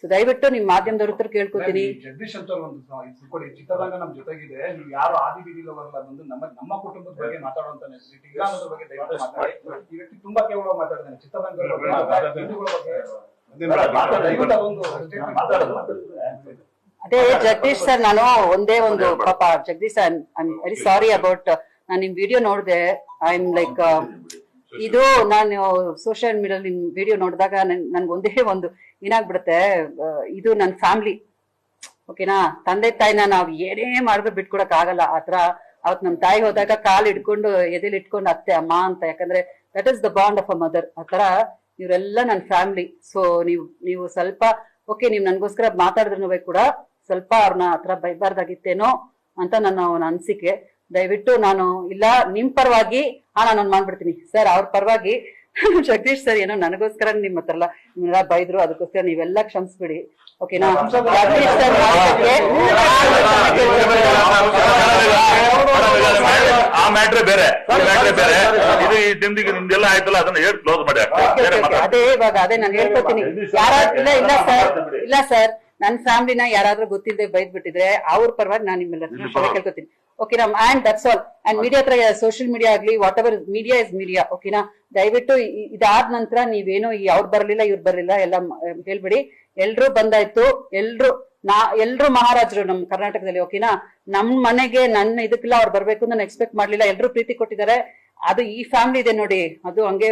So ದಯವಿಟ್ಟು ನಿಮ್ ಮಾಧ್ಯಮದವ್ರ ಹತ್ರ ಕೇಳ್ಕೊತೀನಿ. ಜಗದೀಶ್ ಅಂತ ಒಂದು ಚಿತ್ರರಂಗ ನಮ್ ಜೊತೆಗಿದೆ, ನೀವು ಯಾರು ಆದಿ ಬೀದಿలో ಬಂದು ನಮ್ಮ ಕುಟುಂಬದ ಬಗ್ಗೆ ಮಾತಾಡುವಂತ ಬಗ್ಗೆ ದಯವಿಟ್ಟು ಮಾತಾಡಿ. ಈ ವ್ಯಕ್ತಿ ತುಂಬಾ ಕೇವಲ ಮಾತಾಡಿದ್ದಾನೆ ಚಿತ್ರರಂಗದ ಅದೇ ಜಗದೀಶ್ ಸರ್, ನಾನು ಒಂದೇ ಒಂದು ಪಾಪ Jagadish sir, I am very sorry about, ನಾನು ನಿಮ್ ವಿಡಿಯೋ ನೋಡಿದೆ. ಐ ಆಮ್ ಲೈಕ್ ಇದು ನಾನು ಸೋಷಿಯಲ್ ಮೀಡಿಯಾದಲ್ಲಿ ನಿಮ್ ವಿಡಿಯೋ ನೋಡಿದಾಗ ನನ್ಗೆ ಒಂದೇ ಒಂದು ಏನಾಗ್ಬಿಡುತ್ತೆ, ಇದು ನನ್ನ ಫ್ಯಾಮಿಲಿ, ಓಕೆನಾ. ತಂದೆ ತಾಯಿನ ನಾವ್ ಏನೇ ಮಾಡಿದ್ರು ಬಿಟ್ಕೊಡಕ್ ಆಗಲ್ಲ. ಆತರ ಅವತ್ ನಮ್ ತಾಯಿ ಹೋದಾಗ ಕಾಲ್ ಇಟ್ಕೊಂಡು ಎದೆಲಿ ಇಟ್ಕೊಂಡು ಅತ್ತೆ ಅಮ್ಮ ಅಂತ, ಯಾಕಂದ್ರೆ that is the bond of a mother. ಆತರ ಇವರೆಲ್ಲ ನನ್ನ ಫ್ಯಾಮಿಲಿ. ಸೊ ನೀವು ಸ್ವಲ್ಪ ಓಕೆ, ನೀವ್ ನನ್ಗೋಸ್ಕರ ಮಾತಾಡಿದ್ರು ಕೂಡ ಸ್ವಲ್ಪ ಅವ್ರನ್ನ ಹತ್ರ ಬೈಬಾರ್ದಾಗಿತ್ತೇನೋ ಅಂತ ನನ್ನ ಅನಿಸಿಕೆ. ದಯವಿಟ್ಟು ನಾನು ಇಲ್ಲ ನಿಮ್ ಪರವಾಗಿ ನಾನು ಮಾಡ್ಬಿಡ್ತೀನಿ ಸರ್, ಅವ್ರ ಪರವಾಗಿ ಜಗದೀಶ್ ಸರ್ ಏನೋ ನನಗೋಸ್ಕರ ನಿಮ್ ಹತ್ರ ನಿಮ್ಮೆಲ್ಲ ಬೈದ್ರು, ಅದಕ್ಕೋಸ್ಕರ ನೀವೆಲ್ಲ ಕ್ಷಮಿಸ್ಬಿಡಿ, ಓಕೆನಾ. ಜಗದೀಶ್ ಸರ್ ಆ ಮ್ಯಾಟ್ರೇ ಬೇರೆ, ನಿಮ್ದೆಲ್ಲ ಆಯ್ತಲ್ಲ, ಅದನ್ನ ಹೇಳಿ ಕ್ಲೋಸ್ ಮಾಡಿ. ಅದೇ ಇವಾಗ ಅದೇ ನಾನು ಹೇಳ್ಕೊತೀನಿ. ಯಾರಾದ್ರೂ ಇಲ್ಲ ಸರ್, ನನ್ನ ಫ್ಯಾಮಿಲಿನ ಯಾರಾದ್ರೂ ಗೊತ್ತಿಲ್ಲದೆ ಬೈದ್ ಬಿಟ್ಟಿದ್ರೆ ಅವ್ರ ಪರವಾಗಿ ನಾನು ನಿಮ್ಮೆಲ್ಲ ಕೇಳ್ಕೊತೀನಿ, ಓಕೆನಾ. And that's all. And media ಹತ್ರ ಸೋಷಿಯಲ್ ಮೀಡಿಯಾ ಆಗ್ಲಿ what ever media is media, ಓಕೆನಾ. ದಯವಿಟ್ಟು ಇದಾದ ನಂತರ ನೀವೇನೋ ಅವ್ರು ಬರ್ಲಿಲ್ಲ ಇವ್ರು ಬರ್ಲಿಲ್ಲ ಎಲ್ಲ ಹೇಳ್ಬಿಡಿ. ಎಲ್ರು ಬಂದಾಯ್ತು, ಎಲ್ರು ಮಹಾರಾಜರು ನಮ್ ಕರ್ನಾಟಕದಲ್ಲಿ, ಓಕೆನಾ. ನಮ್ ಮನೆಗೆ ನನ್ನ ಇದಕ್ಕೆಲ್ಲ ಅವ್ರು ಬರ್ಬೇಕು ನಾನು ಎಕ್ಸ್ಪೆಕ್ಟ್ ಮಾಡ್ಲಿಲ್ಲ. ಎಲ್ರು ಪ್ರೀತಿ ಕೊಟ್ಟಿದ್ದಾರೆ. ಅದು ಈ ಫ್ಯಾಮಿಲಿ ಇದೆ ನೋಡಿ, ಅದು ಹಂಗೆ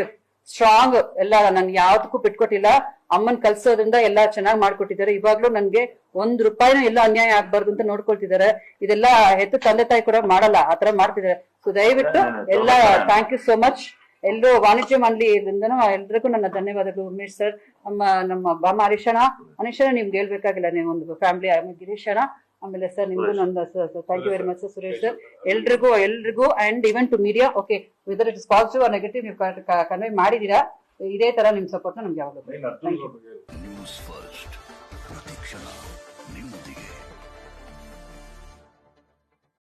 ಸ್ಟ್ರಾಂಗ್ ಎಲ್ಲ. ನನ್ ಯಾವ್ದಕ್ಕೂ ಬಿಟ್ಕೊಟ್ಟಿಲ್ಲ. ಅಮ್ಮನ್ ಕಲ್ಸೋದ್ರಿಂದ ಎಲ್ಲಾ ಚೆನ್ನಾಗ್ ಮಾಡ್ಕೊಟ್ಟಿದ್ದಾರೆ. ಇವಾಗ್ಲೂ ನನ್ಗೆ ₹1 ಎಲ್ಲ ಅನ್ಯಾಯ ಆಗ್ಬಾರ್ದು ಅಂತ ನೋಡ್ಕೊಳ್ತಿದ್ದಾರೆ. ಇದೆಲ್ಲ ಹೆತ್ತು ತಂದೆ ತಾಯಿ ಕೂಡ ಮಾಡಲ್ಲ, ಆತರ ಮಾಡ್ತಿದ್ದಾರೆ. ಸೊ ದಯವಿಟ್ಟು ಎಲ್ಲ ಥ್ಯಾಂಕ್ ಯು ಸೋ ಮಚ್. ಎಲ್ಲರೂ ವಾಣಿಜ್ಯ ಮಂಡಳಿಯಿಂದನೂ ಎಲ್ರಿಗೂ ನನ್ನ ಧನ್ಯವಾದಗಳು. ಉಮೇಶ್ ಸರ್, ನಮ್ಮ ಬಾಮ ಹರೀಶಣ್ಣ ನಿಮ್ಗೆ ಹೇಳ್ಬೇಕಾಗಿಲ್ಲ, ನೀವು ಒಂದು ಫ್ಯಾಮಿಲಿ. ಗಿರೀಶಣ್ಣ, ಆಮೇಲೆ ಸರ್ ನಿಮ್ಗೂ ನನ್ನ thank you very much sir. Suresh sir, ಎಲ್ರಿಗೂ and even to media, okay, whether it is positive or negative ನೀವು ಕನ್ವೆ ಮಾಡಿದೀರಾ. ಇದೇ ತರ ನಿಮ್ ಸಪೋರ್ಟ್ ನಮ್ಗೆ ಯಾವಾಗಲೂ. Thank you.